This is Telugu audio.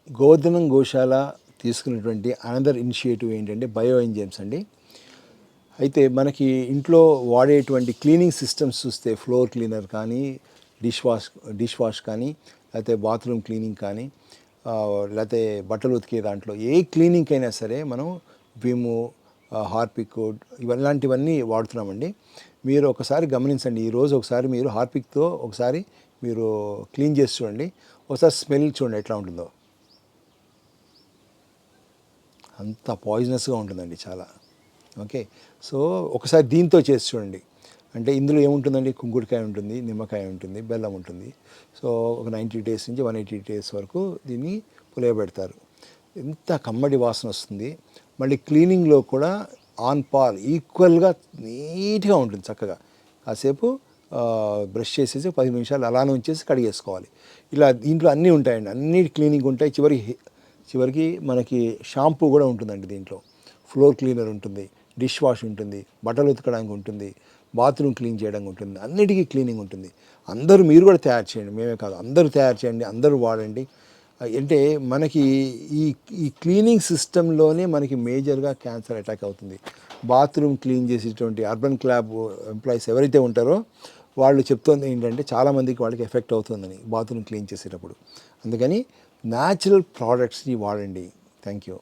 గోవర్ధనం గోశాల తీసుకున్నటువంటి అనదర్ ఇనిషియేటివ్ ఏంటంటే బయో ఎంజైమ్స్ అండి. అయితే మనకి ఇంట్లో వాడేటువంటి క్లీనింగ్ సిస్టమ్స్ చూస్తే ఫ్లోర్ క్లీనర్ కానీ, డిష్ వాష్ కానీ, లేకపోతే బాత్రూమ్ క్లీనింగ్ కానీ, లేకపోతే బట్టలు ఉతికే దాంట్లో ఏ క్లీనింగ్ అయినా సరే మనం విము, హార్పిక్ ఇలాంటివన్నీ వాడుతున్నామండి. మీరు ఒకసారి గమనించండి, ఈరోజు ఒకసారి మీరు హార్పిక్తో ఒకసారి మీరు క్లీన్ చేసి చూడండి, ఒకసారి స్మెల్ చూడండి ఎట్లా ఉంటుందో. అంత పాయిజనస్గా ఉంటుందండి చాలా. ఓకే, సో ఒకసారి దీంతో చేసి చూడండి. అంటే ఇందులో ఏముంటుందండి, కుంకుడుకాయ ఉంటుంది, నిమ్మకాయ ఉంటుంది, బెల్లం ఉంటుంది. సో ఒక 90 days నుంచి 180 days వరకు దీన్ని పులియబెడతారు. ఎంత కమ్మడి వాసన వస్తుంది. మళ్ళీ క్లీనింగ్లో కూడా ఆన్ పాల్ ఈక్వల్గా నీట్గా ఉంటుంది. చక్కగా కాసేపు బ్రష్ చేసేసి 10 నిమిషాలు అలానే ఉంచేసి కడిగేసుకోవాలి. ఇలా దీంట్లో అన్నీ ఉంటాయండి, అన్ని క్లీనింగ్ ఉంటాయి. చివరికి మనకి షాంపూ కూడా ఉంటుందండి దీంట్లో. ఫ్లోర్ క్లీనర్ ఉంటుంది, డిష్ వాష్ ఉంటుంది, బట్టలు ఉతకడానికి ఉంటుంది, బాత్రూమ్ క్లీన్ చేయడానికి ఉంటుంది, అన్నిటికీ క్లీనింగ్ ఉంటుంది. మీరు కూడా తయారు చేయండి, మేమే కాదు, అందరూ తయారు చేయండి, అందరూ వాడండి. అంటే మనకి ఈ క్లీనింగ్ సిస్టంలోనే మనకి మేజర్గా క్యాన్సర్ అటాక్ అవుతుంది. బాత్రూమ్ క్లీన్ చేసేటువంటి అర్బన్ క్లబ్ ఎంప్లాయీస్ ఎవరైతే ఉంటారో వాళ్ళు చెప్తుంది ఏంటంటే చాలామందికి వాళ్ళకి ఎఫెక్ట్ అవుతుందని బాత్రూమ్ క్లీన్ చేసేటప్పుడు. అందుకని న్యాచురల్ ప్రోడక్ట్స్ని వాడండి. Thank you.